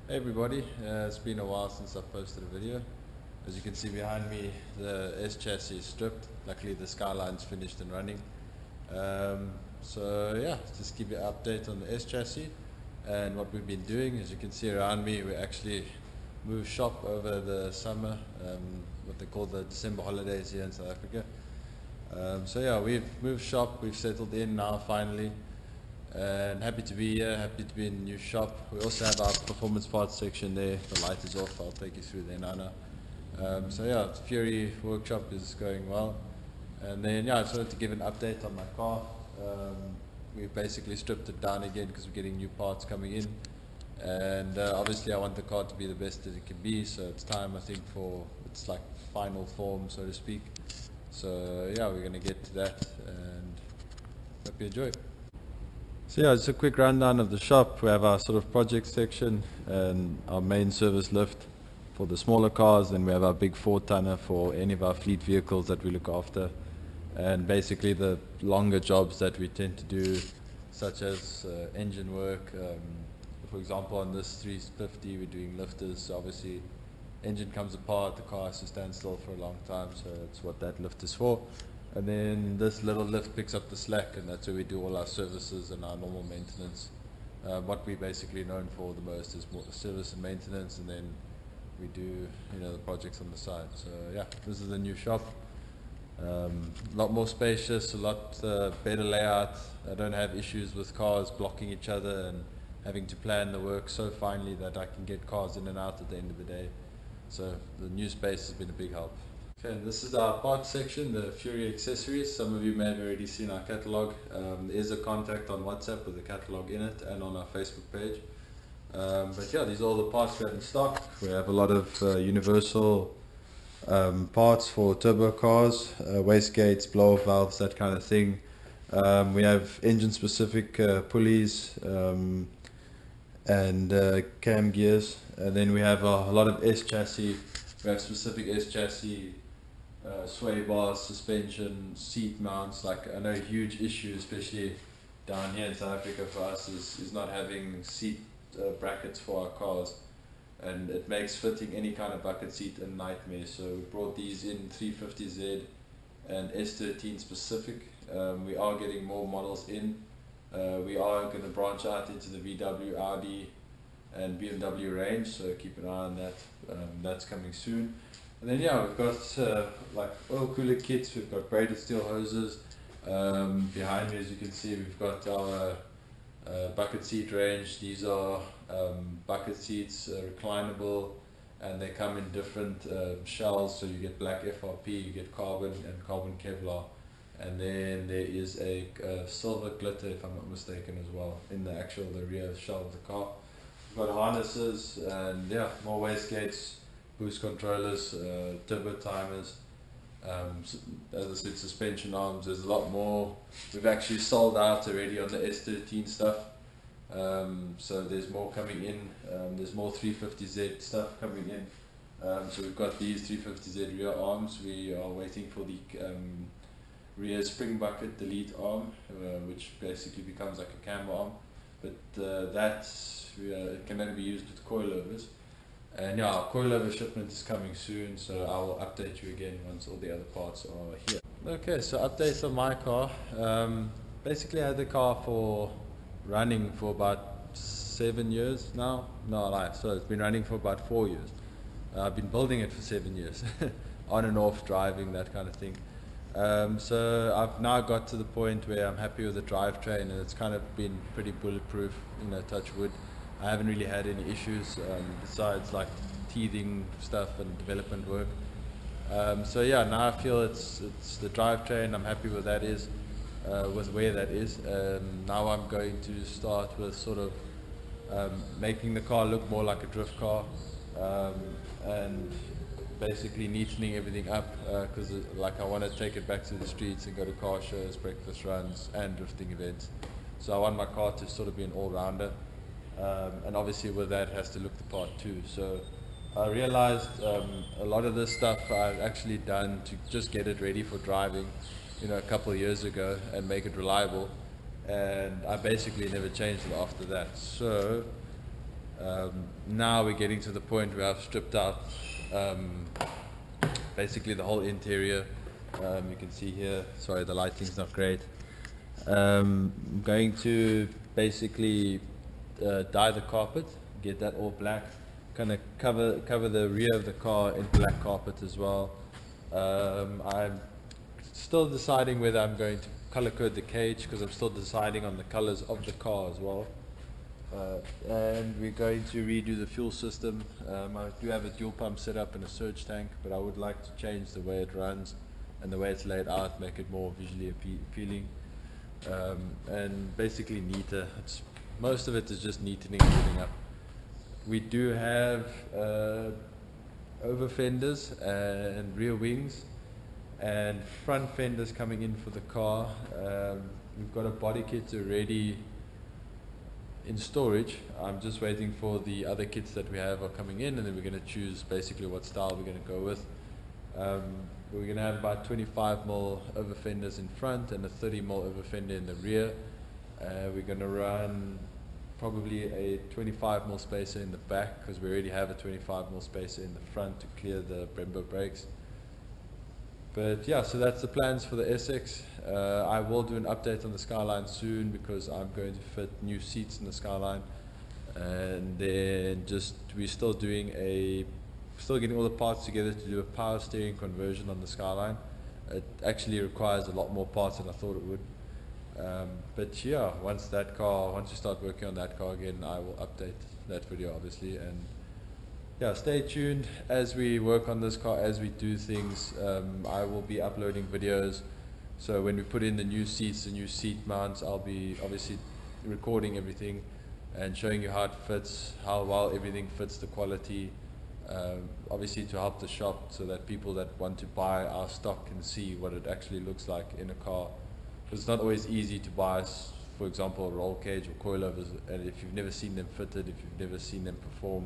Hey everybody, it's been a while since I've posted a video. As you can see behind me, the S chassis is stripped. Luckily the Skyline's finished and running. So yeah, just give you an update on the S chassis and what we've been doing. As you can see around me, we actually moved shop over the summer, what they call the December holidays here in South Africa. So yeah, we've moved shop, we've settled in now finally. And happy to be here, happy to be in the new shop. We also have our performance parts section there. The light is off, I'll take you through there now. So yeah, the Fury workshop is going well. And then yeah, I just wanted to give an update on my car. We've basically stripped it down again because we're getting new parts coming in. And obviously I want the car to be the best that it can be, so it's time I think for, it's like final form so to speak. So yeah, we're going to get to that and hope you enjoy. So yeah, just a quick rundown of the shop. We have our sort of project section and our main service lift for the smaller cars. Then we have our big 4-tonner for any of our fleet vehicles that we look after. And basically the longer jobs that we tend to do, such as engine work. For example, on this 350 we're doing lifters. So obviously engine comes apart, the car has to stand still for a long time. So that's what that lift is for. And then this little lift picks up the slack, and that's where we do all our services and our normal maintenance. What we're basically known for the most is more service and maintenance, and then we do, the projects on the side. So yeah, this is the new shop. A lot more spacious, a lot better layout. I don't have issues with cars blocking each other and having to plan the work so finely that I can get cars in and out at the end of the day. So the new space has been a big help. Okay, this is our parts section, the Fury accessories. Some of you may have already seen our catalogue. There is a contact on WhatsApp with the catalogue in it and on our Facebook page. But yeah, these are all the parts we have in stock. We have a lot of universal parts for turbo cars, wastegates, blow-off valves, that kind of thing. We have engine specific pulleys and cam gears. And then we have a lot of S chassis. We have specific S chassis sway bars, suspension, seat mounts. Like, I know a huge issue, especially down here in South Africa for us, is not having seat brackets for our cars, and it makes fitting any kind of bucket seat a nightmare. So we brought these in 350Z and S13 specific. We are getting more models in. We are going to branch out into the VW, Audi and BMW range, so keep an eye on that. That's coming soon. And then yeah, we've got like oil cooler kits, we've got braided steel hoses. Behind me, as you can see, we've got our bucket seat range. These are bucket seats, reclinable, and they come in different shells. So you get black FRP, you get carbon and carbon Kevlar. And then there is a silver glitter, if I'm not mistaken, as well in the rear shell of the car. We've got harnesses and yeah, more wastegates, boost controllers, turbo timers, as I said, suspension arms. There's a lot more. We've actually sold out already on the S13 stuff, so there's more coming in. There's more 350Z stuff coming in. So we've got these 350Z rear arms. We are waiting for the rear spring bucket delete arm, which basically becomes like a cam arm, but it can only be used with coilovers. And yeah, our coilover shipment is coming soon, so I will update you again once all the other parts are here. Okay, so updates on my car. Basically I had the car running for about 7 years now. No lie, so it's been running for about 4 years. I've been building it for 7 years, on and off, driving, that kind of thing. So I've now got to the point where I'm happy with the drivetrain, and it's kind of been pretty bulletproof, touch wood. I haven't really had any issues besides like teething stuff and development work. So yeah, now I feel it's the drivetrain. I'm happy with with where that is. Now I'm going to start with sort of making the car look more like a drift car, and basically neatening everything up, because I want to take it back to the streets and go to car shows, breakfast runs and drifting events. So I want my car to sort of be an all-rounder, and obviously with that it has to look the part too. So I realized a lot of this stuff I've actually done to just get it ready for driving a couple of years ago and make it reliable, and I basically never changed it after that. So Now we're getting to the point where I've stripped out basically the whole interior. You can see here, sorry the lighting's not great. I'm going to basically dye the carpet, get that all black, kind of cover the rear of the car in black carpet as well. I'm still deciding whether I'm going to color code the cage, because I'm still deciding on the colors of the car as well. And we're going to redo the fuel system. I do have a dual pump set up and a surge tank, but I would like to change the way it runs and the way it's laid out, make it more visually appealing, and basically neater. Most of it is just neatening everything up. We do have over fenders and rear wings and front fenders coming in for the car. We've got a body kit already in storage. I'm just waiting for the other kits that we have are coming in, and then we're going to choose basically what style we're going to go with. We're going to have about 25mm over fenders in front and a 30mm over fender in the rear. We're going to run probably a 25mm spacer in the back, because we already have a 25mm spacer in the front to clear the Brembo brakes. But yeah, so that's the plans for the SX. I will do an update on the Skyline soon, because I'm going to fit new seats in the Skyline, and then we're still getting all the parts together to do a power steering conversion on the Skyline. It actually requires a lot more parts than I thought it would. But yeah, once we start working on that car again, I will update that video obviously. And yeah, stay tuned as we work on this car, as we do things. I will be uploading videos. So when we put in the new seats, the new seat mounts, I'll be obviously recording everything and showing you how it fits, how well everything fits, the quality, obviously to help the shop, so that people that want to buy our stock can see what it actually looks like in a car. Because it's not always easy to buy, for example, a roll cage or coilovers, and if you've never seen them fitted, if you've never seen them perform,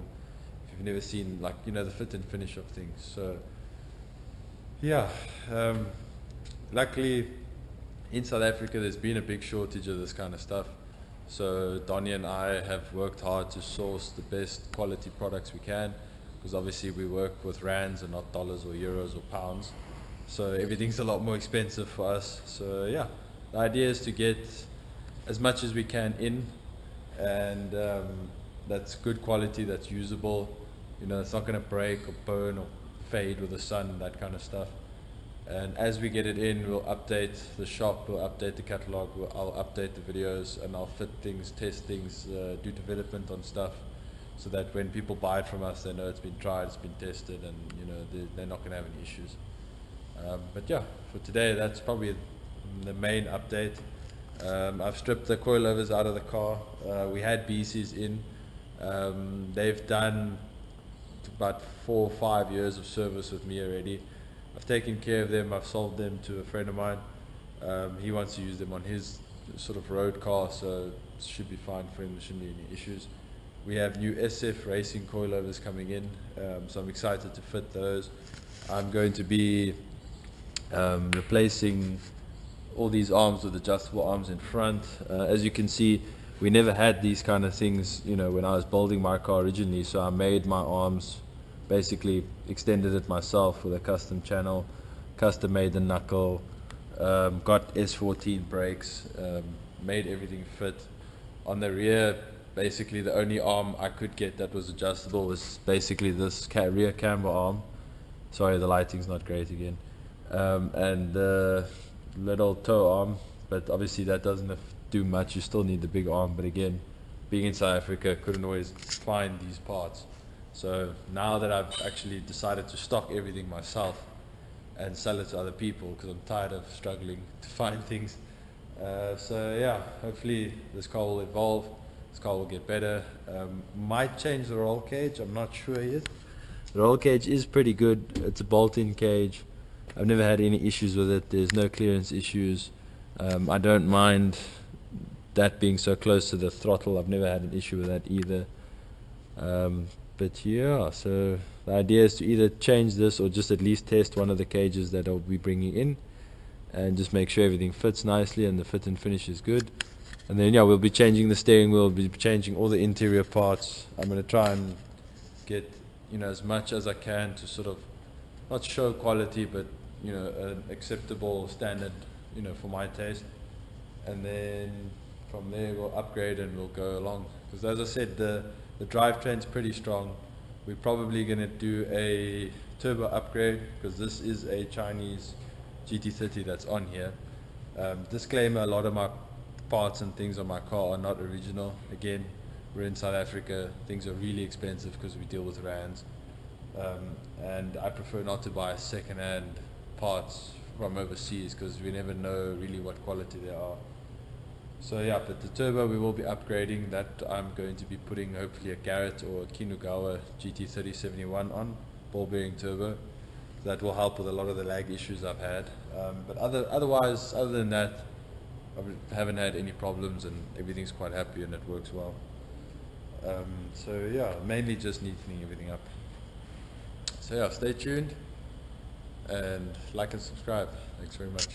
if you've never seen, like, you know, the fit and finish of things. So yeah, luckily in South Africa there's been a big shortage of this kind of stuff. So Donnie and I have worked hard to source the best quality products we can, because obviously we work with rands and not dollars or euros or pounds. So everything's a lot more expensive for us. So yeah, the idea is to get as much as we can in, and that's good quality, that's usable. You know, it's not going to break or burn or fade with the sun, that kind of stuff. And as we get it in, we'll update the shop, we'll update the catalog, I'll update the videos, and I'll fit things, test things, do development on stuff, so that when people buy it from us, they know it's been tried, it's been tested, and you know they're not going to have any issues. But yeah, for today that's probably the main update. I've stripped the coilovers out of the car. We had BCs in. They've done about 4 or 5 years of service with me already. I've taken care of them, I've sold them to a friend of mine. He wants to use them on his sort of road car, so it should be fine for him, there shouldn't be any issues. We have new SF racing coilovers coming in, so I'm excited to fit those. I'm going to be replacing all these arms with adjustable arms in front. As you can see, we never had these kind of things, you know, when I was building my car originally, so I made my arms, basically extended it myself with a custom channel, custom made the knuckle, got S14 brakes, made everything fit. On the rear, basically the only arm I could get that was adjustable was basically this rear camber arm. Sorry, the lighting's not great again. And the little toe arm, but obviously that doesn't do much, you still need the big arm. But again, being in South Africa, couldn't always find these parts. So now that I've actually decided to stock everything myself and sell it to other people, because I'm tired of struggling to find things. So yeah, hopefully this car will evolve, this car will get better. Might change the roll cage, I'm not sure yet. The roll cage is pretty good, it's a bolt-in cage. I've never had any issues with it, there's no clearance issues. I don't mind that being so close to the throttle, I've never had an issue with that either. But yeah, so the idea is to either change this or just at least test one of the cages that I'll be bringing in, and just make sure everything fits nicely and the fit and finish is good. And then yeah, we'll be changing the steering wheel, we'll be changing all the interior parts. I'm going to try and get, you know, as much as I can to sort of not show quality, but, you know, an acceptable standard, you know, for my taste. And then from there we'll upgrade and we'll go along. Because as I said, the drivetrain's pretty strong. We're probably going to do a turbo upgrade because this is a Chinese GT30 that's on here. Disclaimer, a lot of my parts and things on my car are not original. Again, we're in South Africa, things are really expensive because we deal with rands. And I prefer not to buy second-hand parts from overseas because we never know really what quality they are. So yeah, but the turbo we will be upgrading. That I'm going to be putting hopefully a Garrett or a Kinugawa GT3071 on, ball bearing turbo. That will help with a lot of the lag issues I've had. But other than that, I haven't had any problems and everything's quite happy and it works well. So yeah, mainly just neatening everything up. So yeah, stay tuned and like and subscribe. Thanks very much.